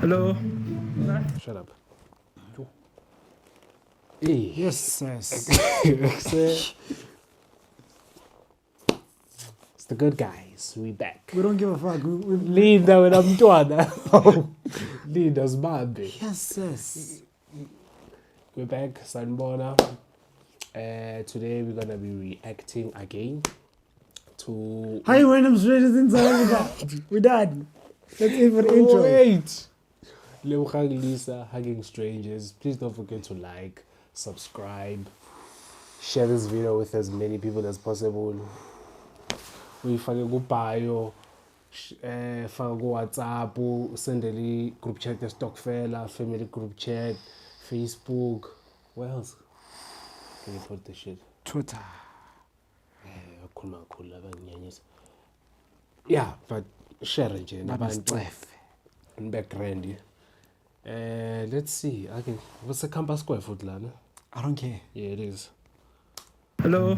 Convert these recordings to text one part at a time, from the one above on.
Hello. Shut up. Hey. Yes, yes. It's the good guys. We back. We don't give a fuck. Linda wena mntwana. Linda Zimambe. Yes, yes. We're back, Sanbona. Today we're gonna be reacting again to. Hi, random strangers in South Africa. We're done. Let's aim for the intro. Wait. Lebogang Leisa, hugging strangers. Please don't forget to like, subscribe, share this video with as many people as possible. We fake go bio, fake go WhatsApp, send a group chat, the Stockfella, family group chat, Facebook. Where else can you put the shit? Twitter. Yeah, but share it. Stuff. In background. Let's see. Okay, what's the campus square foot, Lana? I don't care. Yeah, it is. Hello. I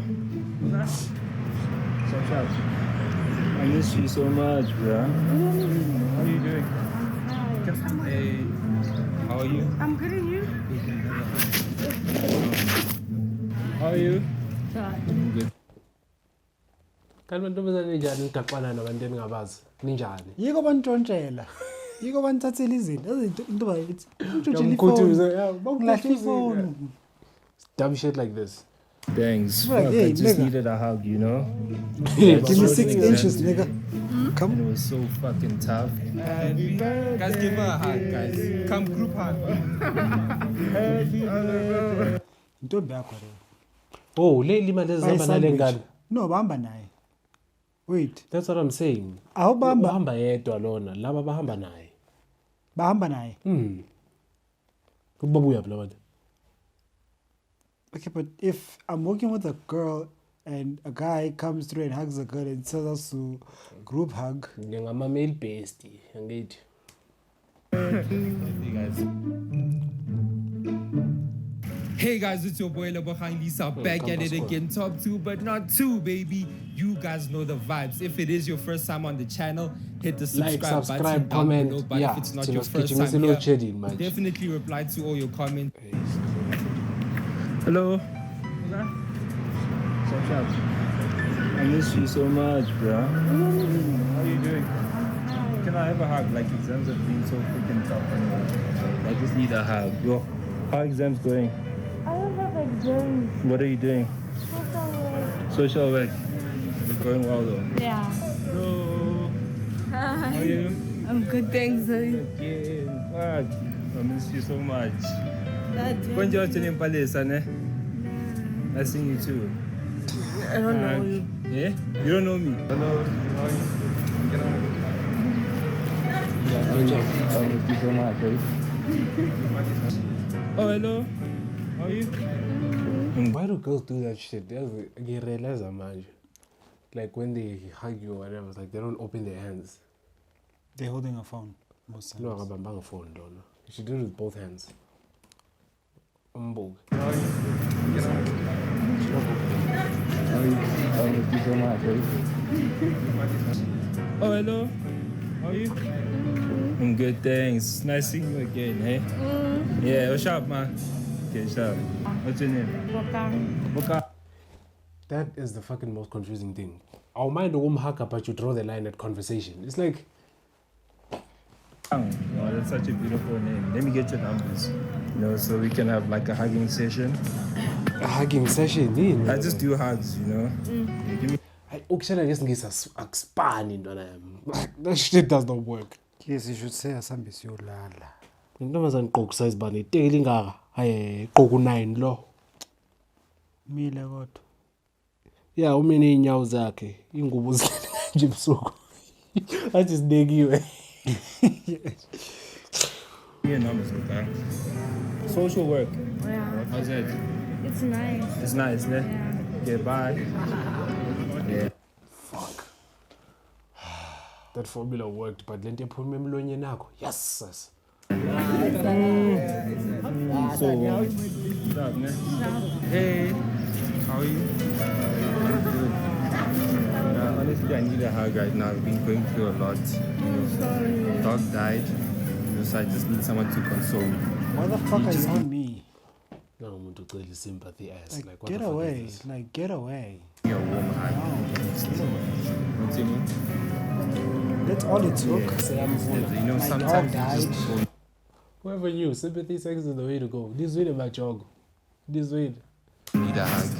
miss you so much, bro. How are you doing? Hey, how are you? I'm good, and you? How are you? Good. Kanti mantombazane njani ngidaxana nabantu engabazi? Ninjani? Yiko bantshontshela. Yiko banthathela izinto. Into bayithi. Phone. Dumb shit like this. Thanks. Right, Fuck, hey, I just nigga. needed a hug, you know? Give me 6 inches, nigga. And Come. it was so fucking tough. Guys, give her a hug, guys. Come group hug. Don't back with it. Oh, lately man, there's Buy a sandwich. gun. No, bahamba naye. Wait. That's what I'm saying. Awubamba. Bahamba yedwa lona, laba bahamba naye. Bahamba naye. Kubabuya phela abantu. Okay, but if I'm working with a girl and a guy comes through and hugs a girl and tells us to group hug, Ngama male based, angithi. Hey guys, it's your boy Lebogang Leisa back at it again. Top 2, but not 2, baby. You guys know the vibes. If it is your first time on the channel, hit the Like, subscribe subscribe, button down comment. below. But Yeah, if it's not to your nos first kitchen, time it's a here, little man. definitely reply to all your comments. Hello. I miss you so much, bro. How are you doing? Can I have a hug? Like, exams have been so freaking tough. I just need a hug. Yo, how are exams going? I don't have exams. What are you doing? Social work. It's going well though. Yeah. Hello. How are you? I'm good, thanks. Again. Fuck. I miss you so much. When you're in Palesa, ne? I seen you too. I don't know you. Yeah? You don't know me? Hello. How are you? I miss you so much, right? Oh, hello. How are you? Why do girls do that shit? I realize man. Like when they hug you or whatever, it's like they don't open their hands. they're holding a phone most times. No, I'm phone, don't. You should do it with both hands. Umbog. How are you? I miss you so much, right? Oh, hello. How are you? I'm good, thanks. Nice seeing you again, hey? Yeah, what's up, man? Okay, sure. What's your name? Boka. That is the fucking most confusing thing. I'll mind a haka, but you draw the line at conversation. It's like, Oh, that's such a beautiful name. Let me get your numbers. You know, so we can have like a hugging session. a hugging session. I just do hugs, you know? Yeah, give me. I guess ngisa expand that shit does not work. Yes, you should say asambe siyolala. Intombazane igqoka size bani itekile ingaka hayi igqoka u9 lo. Mile kodwa. Yeah, umene inyawo zakhe ingubo zilele nje ebusuku. Athi sidekiwe. Give me your numbers, okay? Social work. Yeah. How's it? It's nice. It's nice, ne? Yeah. Okay, bye. Yeah. Fuck. That formula worked, but lento ephuma emlonyeni nakho. Yes, sis. So, what's up, ne? Hey, how are you? Good. Honestly, I need a hug right now. I've been going through a lot. I'm sorry. Dog died. It was so I just need someone to console me. Why the fuck are you on me? No, I'm going to tell you sympathy ass. Like, Like, what get the fuck away. is this? Like, get away. You're a warm hug. What's your name? That's all it took. Yeah. Say I'm full. You know, My sometimes dog you just go. Whoever knew, sympathy sex is the way to go. This way, my jog. This way. Need a hug.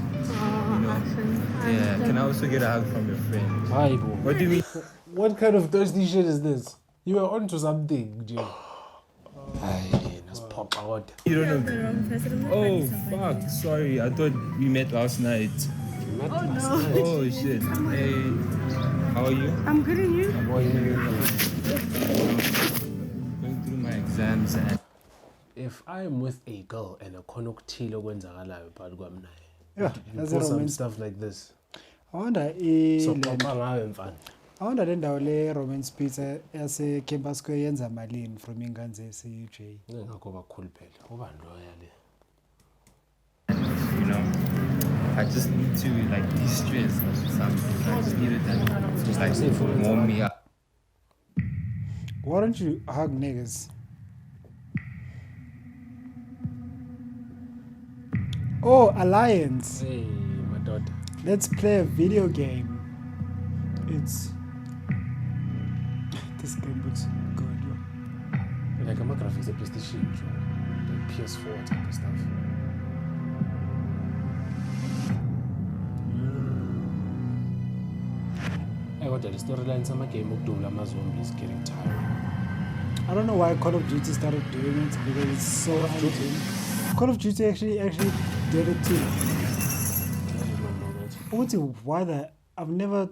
Yeah. Can I also get a hug from your friend? Hi, bro. What do you mean? What kind of thirsty shit is this? You were onto something, Jay. Hey, let's pop out. You don't know. The wrong person. Oh fuck! Sorry, I thought we met last night. Not Oh, last no. night. Oh shit! Hey, how are you? I'm good and you? Boy, Going through my exams and if I'm with a girl and a konoktilo kwenzakalayo phakathi kwami naye, Yeah, you that's post a some romance. stuff like this. I wonder So le- papa ngawe mfana. I wonder le ndawo le romance pizza yase Campus Square yenza malini from ingane zese-UJ. Ngakho kakhulu phela. Ubani loya le? you know, I just need to like de-stress or something. I just needed that to just like warm me up. Why don't you hug niggas? Oh, Alliance. Hey, my daughter. Let's play a video game. It's this game looks good. Yo. Like I'm graphics of PlayStation, like PS4 type of stuff. I got the storyline some game ukudubula amazombi is getting tired. I don't know why Call of Duty started doing it because it's so annoying. Call of Duty actually did it too. I did not know that. What's why the I've never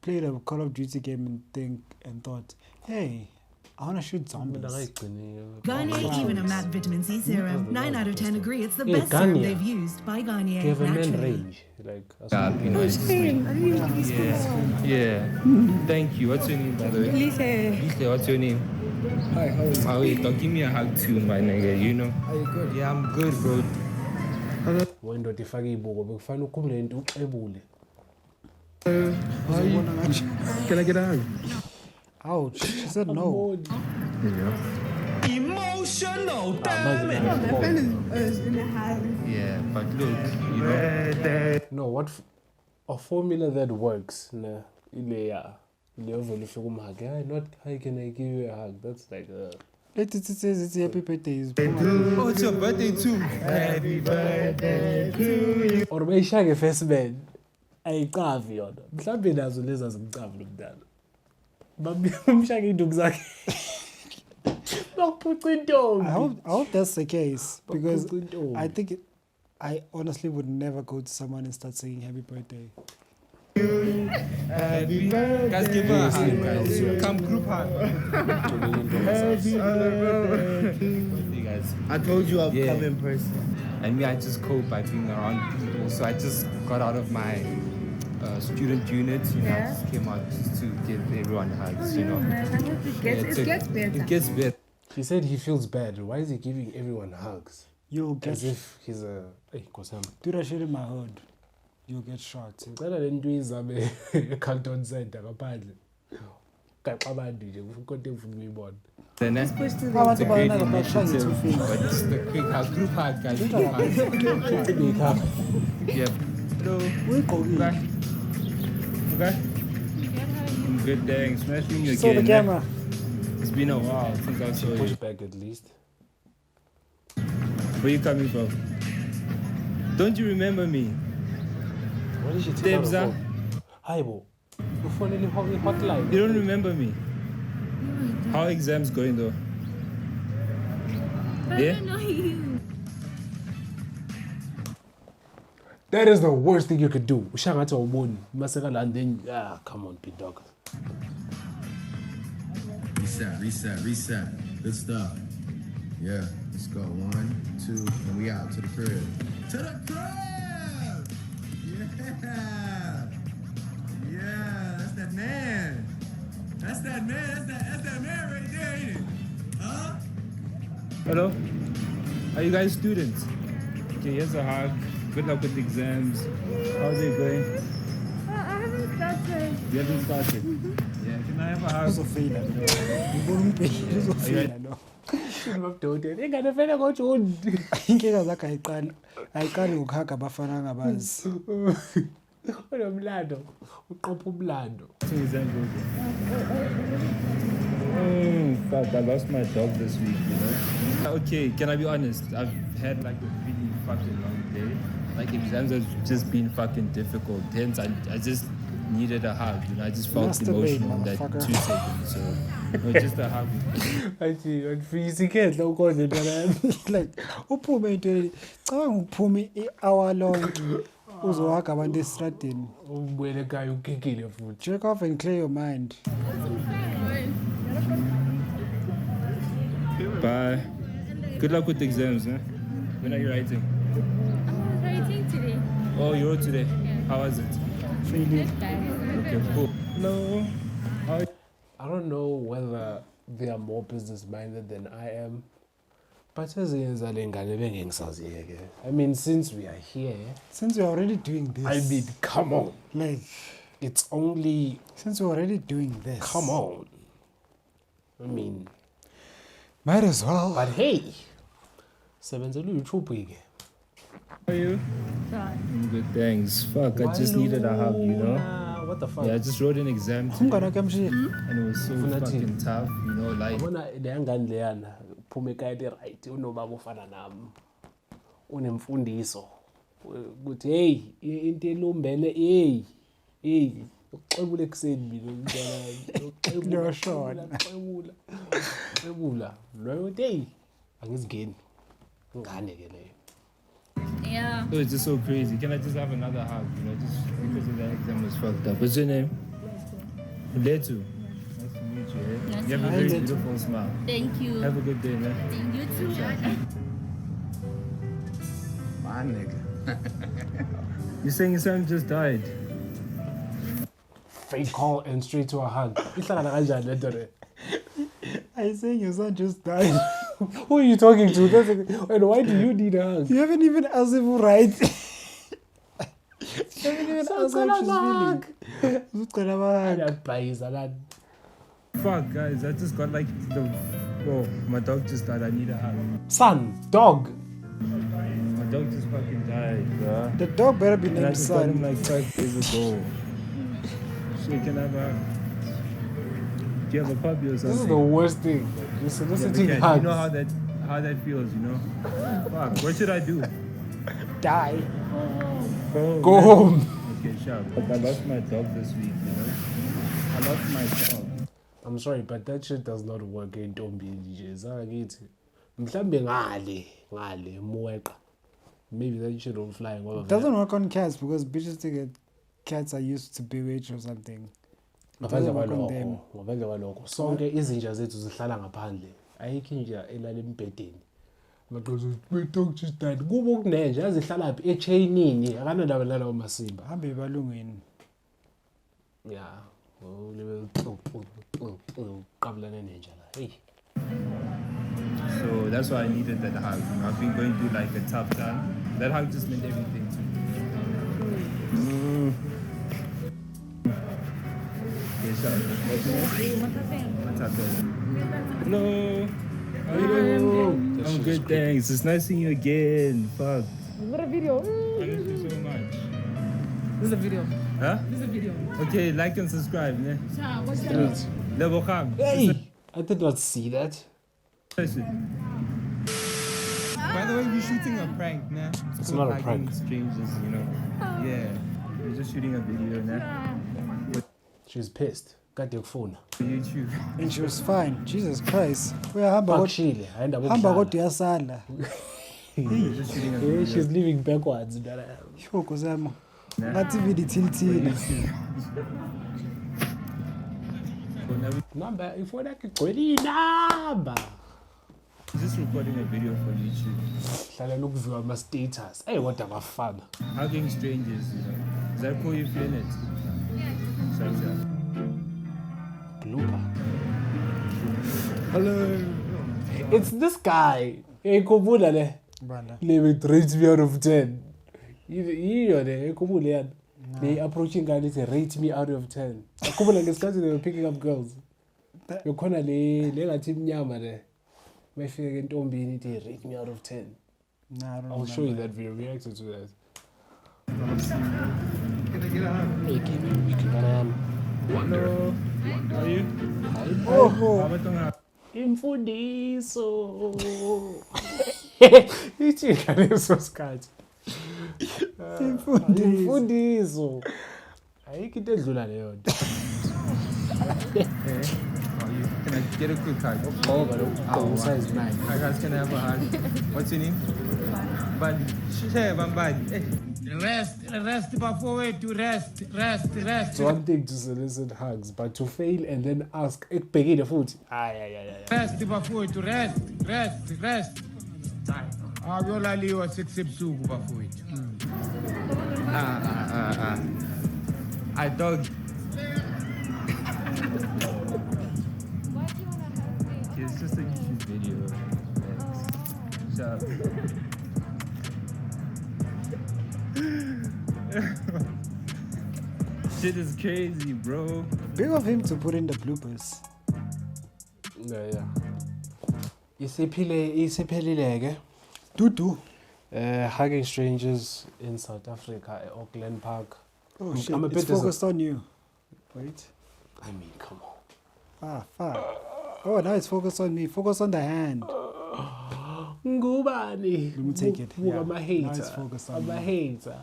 played a Call of Duty game and thought, hey, I wanna shoot zombies. Garnier Even a Matte Vitamin C Serum. 9 out of 10 agree it's the Hey, best serum Garnier. they've used by Garnier. They have a man naturally. range. Like, You know, it's just sweet. Yeah. Thank you. What's your name, by the way? Lise, what's your name? Hi, how are you? Oh, wait, don't give me a hug too, my nigga. You know? Are you good? Yeah, I'm good, bro. when do ifake ibuko bekufana ukhumbule into uxebule. Can I get a hug? Ouch. She said no. Emotional, Manje My friend is in the house. Yeah, but look, you know. no, what a formula that works na ile ya ile ovela ufika umhage. Hi, not hi, can I give you a hug? That's like It says it's happy birthday. Oh, it's your birthday too. Happy birthday to you. or beyishake first man ayicavi yona mhlawumbe nazo lezi azimcavi lo mdala bamshake induku zakhe bakuphuca intombi. I hope that's the case because Bakuphuca intombi. I think I honestly would never go to someone and start saying happy birthday. Happy birthday. Guys, give her a hug, guys. Come group hug. Happy birthday, guys. I told you I'll Yeah. come in person. And me, I just cope by being around people. So I just got out of my student unit. You know, I just came out just to give everyone hugs. You know, It gets better. It gets better. He said he feels bad. Why is he giving everyone hugs? You'll get As if he's a hey Kosam. do that shit in my hood. You'll get shot. Ngicela le nto izame eCanton Center ngaphandle. Gaqa abantu nje konke engifuna ukuyibona. Then Abantu it's a abaningi great bashaya initiative, nge-2 fingers. but just a quick hug, group hug, guys. Group hug. Yeah. Hello. Uyigqokile. Okay. Okay. I'm good, thanks. Nice meeting you So the again. camera. It's been a while since I saw Push you. back at least. Where you coming from? Don't you remember me? What did she tell Debza? her? Hi, bo. Ufonele hotline. You don't remember me? How exams going though? Yeah? That is the worst thing you could do. Ushangathi awuboni. Maseka and then come on, big dog. Reset. Good stuff. Yeah, let's go. 1, 2, and we out to the crib. To the crib! Yeah, that's that man. That's that man. That's that man right there, ain't it? Huh? Hello? Are you guys students? Okay, here's a hug. Good luck with the exams. How's it going? I haven't started. You haven't started? Yeah, can I I have a hug? Uzofeyila lo. Ngibona umpeli uzofeyila lo. ingane vele ngoJune. Inkinga zakhe ayiqali ngokuhaga abafana angabazi. Unomlando, uqopha umlando. Fuck, I lost my dog this week, you know. Okay, can I be honest? I've had like a really fucking long day. Like exams have just been fucking difficult. Hence, I just needed a hug. You know, I just felt Masturbate, emotional in that motherfucker. 2 seconds. So, no, just a hug. Ayifizikhe lokho Like uphume into le. Cabanga uphume i-hour long uzohaga abantu esitradini. Ubuyele ekhaya ukikile futhi. Jerk off and clear your mind. Bye. Good luck with the exams, eh? When are you writing? Writing today. Oh, you wrote today. How was it? Failing. Okay, cool. Hello. I don't know whether they are more business minded than I am. But I mean, since we are here, Since we're already doing this. I mean, come on. Like, It's only, since we're already doing this. come on. I mean, Might as well. but hey, sebenzela uYouTube ke. How are you? Good, thanks. Fuck, I just needed a hug, you know? Nah, what the fuck? Yeah, I just wrote an exam today, Umngane wakhe amshiye. and it was so fucking tough, you know, like... Yabona le ngane leyana phuma ekhaya le right unobaba ofana nami unemfundiso ukuthi hey into elumbene hey uxebula ekseni mina umntana Uyoshona. uxebula loyo uthi hey angizingeni ngane ke leyo. Yeah. So it's just so crazy. Can I just have another hug, you know, just because of that exam was fucked up. What's your name? Letu. Nice to meet you, eh? Nice You have a to very meet you. beautiful smile. Thank you. Have a good day, man. Thank you too. My nigga. You're saying your son just died. Fake call and straight to a hug. Ihlangana kanjani le nto le? I saying your son just died. Who are you talking to? And why do you need a hug? You haven't even asked him right. You haven't even asked her if she's feeling. Uzocela amahug. Ayabhayiza lana. Fuck, guys, I just got like the... Oh, my dog just died. I need a hug. Son, dog. My dog just fucking died, bruh. The dog better be And I named just got him Son. like 5 days ago. Shit, can I have a hug? Do you have a puppy or This is something? the worst thing. You're Yeah, soliciting we can. hugs. You know how that feels, you know? Fuck, what should I do? Die. Go home. Okay, sure. But I lost my dog this week, you know? I lost my dog. I'm sorry, but that shit does not work in Ntombi DJs. Angithi. Mhlambe ngale muweqa. Maybe that shit will fly ngoba. It doesn't work on cats because bitches think that cats are used to bewitch or something. It doesn't work on them. Ngaphandle kwalokho. Sonke izinja zethu zihlala ngaphandle. Ayikho inja elala embedeni. Maqozo my dog just died. Kubo kunenja azihlala phi echainini akanandaba nalawo masimba. Hambe ebalungwini. Yeah. Oh, libe qabulane nenja la. Hey. So that's why I needed that hug. You know, I've been going through like a tough time. That hug just meant everything to me. Okay, sure. What's up, baby? Hello. How are you? I'm good, thanks. It's nice seeing you again. Fuck. What a video. I miss you so much. This is a video. Huh? This is a video. Okay, like and subscribe, ne? What's that? Lebogang. Hey, I did not see that. Listen. By the way, we're shooting a prank, nah. It's not a prank. Strangers, you know. Yeah. We're just shooting a video, ne? She's pissed. Kade ukufuna. For YouTube. And she was fine. Jesus Christ. Uyahamba Bakshile, ayenda hamba ukudlala. kodwa uyasala. We're just shooting a video. Yeah, she's living backwards. Yho zama. Ngathi vidi tiltile. Number ifoni yakhe igcwele inamba. Just recording a video for YouTube. Hlalela ukuviwa ama status. Hey, what abafana. Hugging strangers, you know. Is that cool? You feeling it? Shout out. Blooper. Hello. It's this guy. Hey, Kubula le. Bana. Leave it rates me out of 10. Yiyo le, Kubula yan. They approaching guys and rate me out of 10. Akubona ngesikhathi they were picking up girls. Yokhona le ngathi mnyama le. Mayifike entombini ithi rate me out of 10. Nah, I don't I'll show you remember. that video. Reacted to that. Can I get a hug? Hello. How are you? Oh, Imfundiso. Ithi ngaleso sikhathi. Imfundiso. Ayikho into edlula leyo nto. Hey, how are you? Can I get a quick hug? Ngoba lo size 9. Hi guys, can I have a hug? What's your name? Bali. Share Bali. Hey. Rest bafowethu, rest. It's one thing to solicit hugs, but to fail and then ask, ekubhekile futhi. Rest bafowethu, rest. Akuyolaliwa sekusebusuku bafowethu. I dog. It's just a YouTube video. Shut up. Shit is crazy, bro. big of him to put in the bloopers. Yeah. Isiphelile ke. Tutu. Hugging strangers in South Africa at Auckland Park. Oh shit, I'm a it's bit focused on you. Wait. I mean, come on. Far. Oh, now it's focused on me. Focus on the hand. Ngubani. Let me take it. I'm a hater. Now it's focused on I'm a me. hater.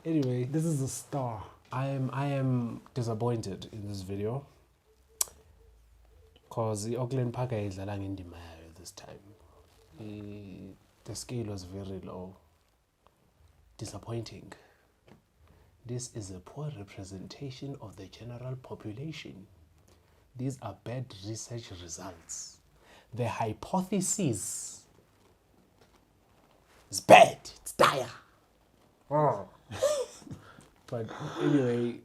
Anyway, This is a star. I am disappointed in this video because the Auckland Park ayidlala ngendima yayo this time. The scale was very low. Disappointing. This is a poor representation of the general population. These are bad research results. The hypothesis is bad. It's dire. But anyway,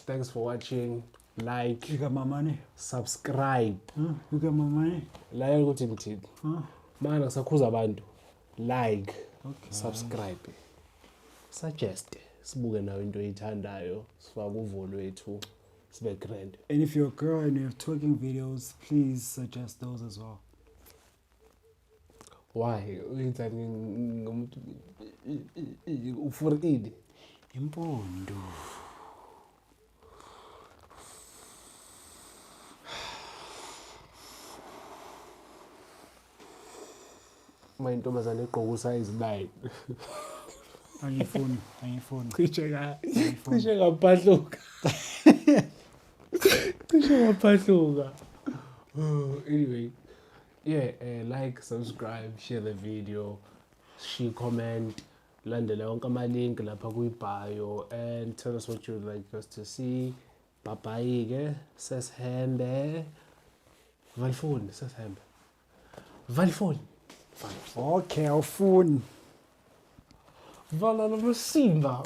thanks for watching. Like, You got my money? subscribe. You got my money? Lalela ukuthi ngithini. Mana kusakhuza abantu. Like, subscribe. Suggest. Sibuke nawe into oyithandayo. Sifake uvo lwethu. Sibe grand. And if you're a girl and you have twerking videos, please suggest those as well. Why? Uyithani ngumuntu ufurikile. Impondo. Mayintombazane egqoka usize 9. Angifuni. Cishe ngapahluka. Anyway, yeah, like, subscribe, share the video, comment, landela yonke ama-link lapha kwi-bio, and tell us what you would like us to see. Bye ke, sesihambe. Valifoni, sesihambe. Valifoni. Okay, awufuni. Vala lo Simba.